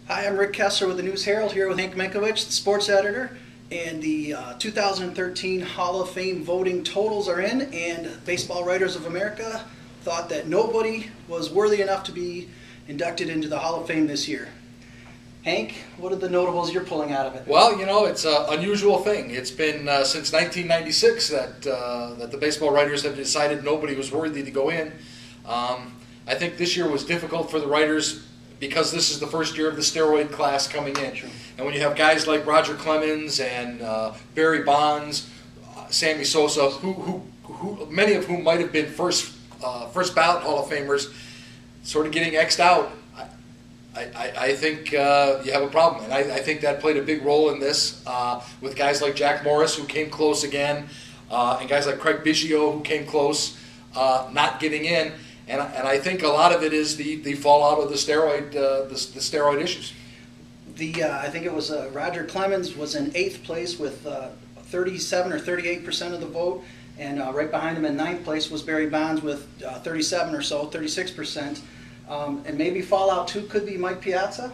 Hi, I'm Rick Kessler with the News Herald here with Hank Minckiewicz, the sports editor. And the 2013 Hall of Fame voting totals are in, and Baseball Writers of America thought that nobody was worthy enough to be inducted into the Hall of Fame this year. Hank, what are the notables you're pulling out of it? Well, you know, it's an unusual thing. It's been since 1996 that the baseball writers have decided nobody was worthy to go in. I think this year was difficult for the writers because this is the first year of the steroid class coming in. True. And when you have guys like Roger Clemens and Barry Bonds, Sammy Sosa, who many of whom might have been first ballot Hall of Famers, sort of getting X'd out, I think you have a problem. And I think that played a big role in this with guys like Jack Morris, who came close again, and guys like Craig Biggio, who came close, not getting in. And I think a lot of it is the fallout of the steroid issues. I think it was Roger Clemens was in 8th place with 37 or 38% of the vote, and right behind him in 9th place was Barry Bonds with 37 or so, 36%. And maybe fallout too could be Mike Piazza?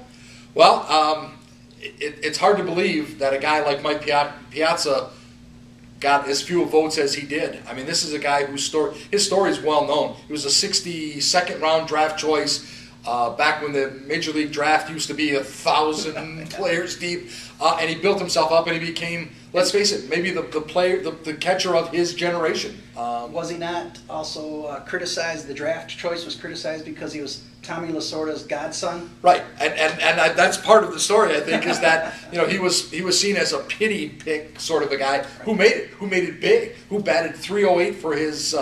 Well, it's hard to believe that a guy like Mike Piazza got as few votes as he did. I mean, this is a guy his story is well known. He was a 62nd round draft choice back when the Major League draft used to be 1,000 players deep, and he built himself up and he became, let's face it, maybe the catcher of his generation. Was he not also criticized? The draft choice was criticized because he was Tommy Lasorda's godson. Right, and that's part of the story. I think is that he was seen as a pity pick sort of a guy who made it big, who batted .308 for his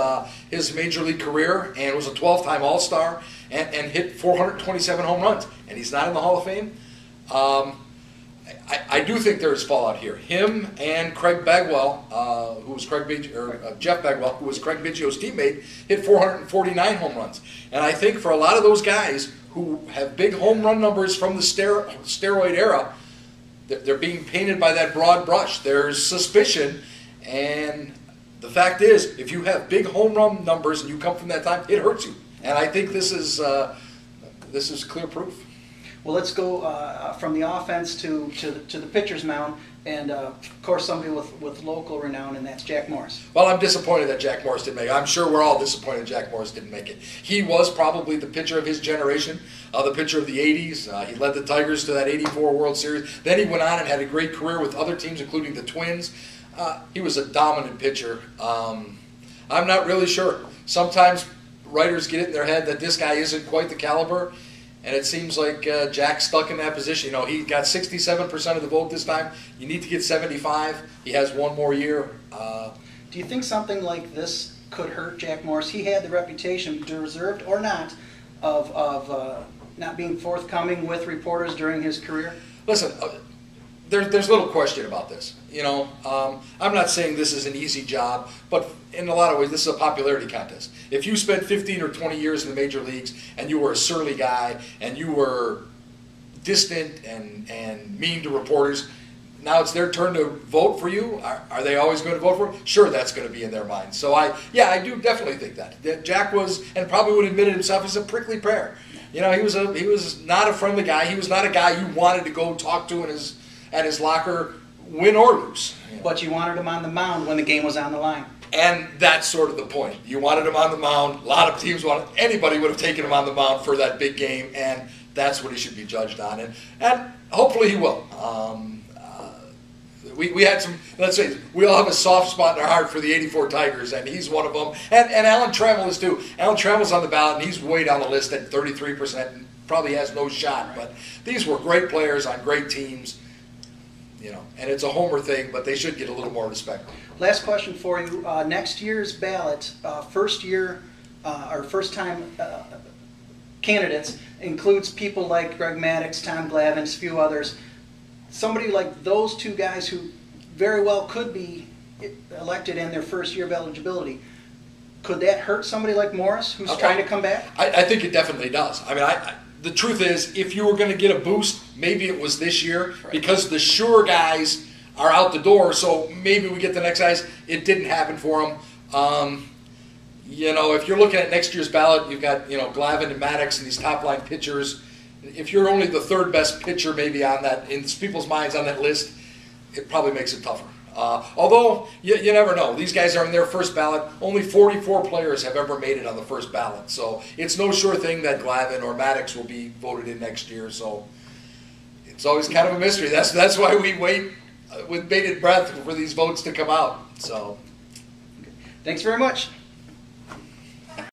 major league career and was a 12-time All-Star and hit 427 home runs, and he's not in the Hall of Fame. I do think there is fallout here. Him and Craig Bagwell, Jeff Bagwell, who was Craig Biggio's teammate, hit 449 home runs. And I think for a lot of those guys who have big home run numbers from the steroid era, they're being painted by that broad brush. There's suspicion, and the fact is, if you have big home run numbers and you come from that time, it hurts you. And I think this is clear proof. Well, let's go from the offense to the pitcher's mound, and of course somebody with local renown, and that's Jack Morris. Well, I'm disappointed that Jack Morris didn't make it. I'm sure we're all disappointed Jack Morris didn't make it. He was probably the pitcher of his generation, the pitcher of the 80s. He led the Tigers to that 84 World Series. Then he went on and had a great career with other teams, including the Twins. He was a dominant pitcher. I'm not really sure. Sometimes writers get it in their head that this guy isn't quite the caliber. And it seems like Jack's stuck in that position. He got 67% of the vote this time. You need to get 75. He has one more year. Do you think something like this could hurt Jack Morris? He had the reputation, deserved or not, of not being forthcoming with reporters during his career. Listen, there's little question about this. I'm not saying this is an easy job, but in a lot of ways, this is a popularity contest. If you spent 15 or 20 years in the major leagues and you were a surly guy and you were distant and mean to reporters, now it's their turn to vote for you. Are they always going to vote for you? Sure, that's going to be in their minds. So I do definitely think that Jack was, and probably would admit it himself, is a prickly pear. He was not a friendly guy. He was not a guy you wanted to go talk to at his locker, win or lose. But you wanted him on the mound when the game was on the line. And that's sort of the point. You wanted him on the mound. A lot of teams anybody would have taken him on the mound for that big game, and that's what he should be judged on. And hopefully he will. We had some, let's say, we all have a soft spot in our heart for the 84 Tigers, and he's one of them. And Alan Trammell is too. Alan Trammell's on the ballot, and he's way down the list at 33%, and probably has no shot. But these were great players on great teams. And it's a homer thing, but they should get a little more respect. Last question for you. Next year's ballot, first-time candidates includes people like Greg Maddux, Tom Glavine, a few others. Somebody like those two guys who very well could be elected in their first year of eligibility. Could that hurt somebody like Morris, who's trying to come back? I think it definitely does. I mean, the truth is, if you were going to get a boost, maybe it was this year, because the sure guys are out the door, so maybe we get the next guys. It didn't happen for them. If you're looking at next year's ballot, you've got Glavine and Maddux and these top-line pitchers, if you're only the third best pitcher maybe on that, in people's minds on that list, it probably makes it tougher. Although, you never know. These guys are in their first ballot. Only 44 players have ever made it on the first ballot. So it's no sure thing that Glavine or Maddox will be voted in next year. So it's always kind of a mystery. That's why we wait with bated breath for these votes to come out. So, Thanks very much.